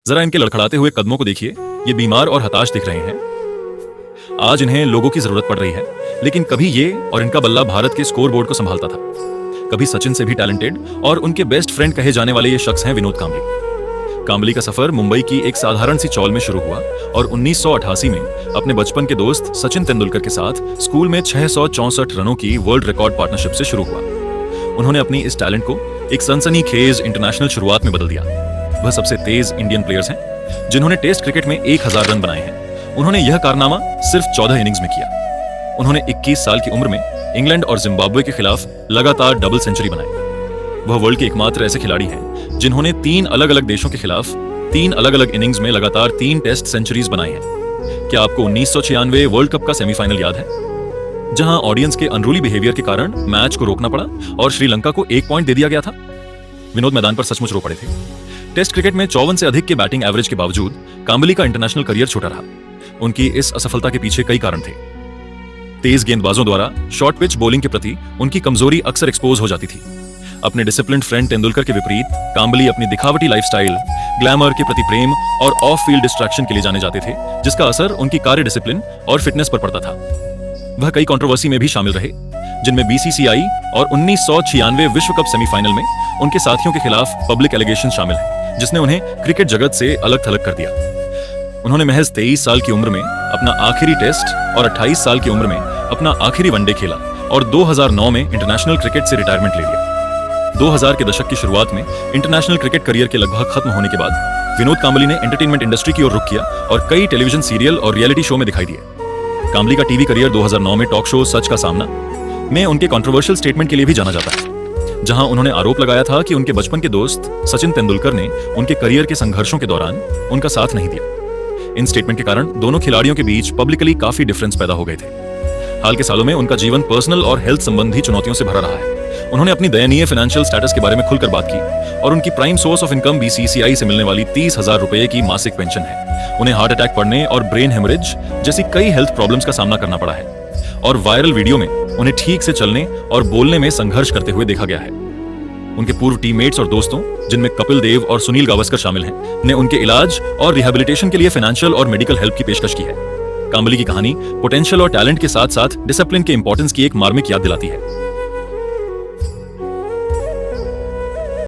जरा इनके लड़खड़ाते हुए कदमों को देखिए, ये बीमार और हताश दिख रहे हैं। आज इन्हें लोगों की जरूरत पड़ रही है, लेकिन कभी ये और इनका बल्ला भारत के स्कोरबोर्ड को संभालता था। कभी सचिन से भी टैलेंटेड और उनके बेस्ट फ्रेंड कहे जाने वाले ये शख्स हैं विनोद कांबली। कांबली का सफर मुंबई की एक साधारण सी चौल में शुरू हुआ और 1988 में अपने बचपन के दोस्त सचिन तेंदुलकर के साथ स्कूल में 664 रनों की वर्ल्ड रिकॉर्ड पार्टनरशिप से शुरू हुआ। उन्होंने अपनी इस टैलेंट को एक सनसनीखेज इंटरनेशनल शुरुआत में बदल दिया। वह सबसे तेज इंडियन प्लेयर्स हैं जिन्होंने टेस्ट क्रिकेट में 1000 रन बनाए हैं। उन्होंने यह कारनामा सिर्फ 14 इनिंग्स में किया। उन्होंने 21 साल की उम्र में इंग्लैंड और जिम्बाब्वे के खिलाफ लगातार डबल सेंचुरी बनाई। वह वर्ल्ड के एकमात्र ऐसे खिलाड़ी हैं जिन्होंने 3 अलग-अलग देशों के खिलाफ 3 अलग-अलग इनिंग्स में लगातार 3 टेस्ट सेंचुरीज बनाई हैं। क्या आपको 1996 वर्ल्ड कप का सेमीफाइनल याद है, जहां ऑडियंस के अनरूली बिहेवियर के कारण मैच को रोकना पड़ा और श्रीलंका को 1 पॉइंट दे दिया गया था? विनोद मैदान पर सचमुच रो पड़े थे। टेस्ट क्रिकेट में 54 से अधिक के बैटिंग एवरेज के बावजूद कांबली का इंटरनेशनल करियर छोटा रहा। उनकी इस असफलता के पीछे कई कारण थे। तेज गेंदबाजों द्वारा शॉर्ट पिच बॉलिंग के प्रति उनकी कमजोरी अक्सर एक्सपोज हो जाती थी। अपने डिसिप्लिन्ड फ्रेंड तेंदुलकर के विपरीत कांबली अपनी दिखावटी लाइफस्टाइल, ग्लैमर के प्रति प्रेम और ऑफ फील्ड डिस्ट्रैक्शन के लिए जाने जाते थे, जिसका असर उनकी कार्य डिसिप्लिन और फिटनेस पर पड़ता था। वह कई कंट्रोवर्सी में भी शामिल रहे, जिनमें बीसीसीआई और 1996 विश्व कप सेमीफाइनल में उनके साथियों के खिलाफ पब्लिक एलिगेशन शामिल है, जिसने उन्हें क्रिकेट जगत से अलग थलग कर दिया। उन्होंने महज 23 साल की उम्र में अपना आखिरी टेस्ट और 28 साल की उम्र में अपना आखिरी वनडे खेला और 2009 में इंटरनेशनल क्रिकेट से रिटायरमेंट ले लिया। 2000 के दशक की शुरुआत में इंटरनेशनल क्रिकेट करियर के लगभग खत्म होने के बाद विनोद कांबली ने एंटरटेनमेंट इंडस्ट्री की ओर रुख किया और कई टेलीविजन सीरियल और रियलिटी शो में दिखाई दिए। कांबली का टीवी करियर 2009 में टॉक शो सच का सामना में उनके कंट्रोवर्शियल स्टेटमेंट के लिए भी जाना जाता है, जहां उन्होंने आरोप लगाया था कि उनके बचपन के दोस्त सचिन तेंदुलकर ने उनके करियर के संघर्षों के दौरान उनका साथ नहीं दिया। इन स्टेटमेंट के कारण दोनों खिलाड़ियों के बीच पब्लिकली काफी डिफरेंस पैदा हो गए थे। हाल के सालों में उनका जीवन पर्सनल और हेल्थ संबंधी चुनौतियों से भरा रहा है। उन्होंने अपनी दयनीय फाइनेंशियल स्टेटस के बारे में खुलकर बात की और उनकी prime source of income BCCI से मिलने वाली 30,000 रुपए की मासिक पेंशन है। उन्हें हार्ट अटैक पड़ने और ब्रेन हेमरेज जैसी कई हेल्थ प्रॉब्लम्स का सामना करना पड़ा है और वायरल वीडियो में उन्हें ठीक से चलने और बोलने में संघर्ष करते हुए देखा गया है। उनके पूर्व टीममेट्स और दोस्तों, जिनमें कपिल देव और सुनील गावस्कर शामिल हैं, ने उनके इलाज और रिहेबिलिटेशन के लिए फाइनेंशियल और मेडिकल हेल्प की पेशकश की है। कांबली की कहानी पोटेंशियल और टैलेंट के साथ साथ डिसिप्लिन के इंपॉर्टेंस की एक मार्मिक याद दिलाती है।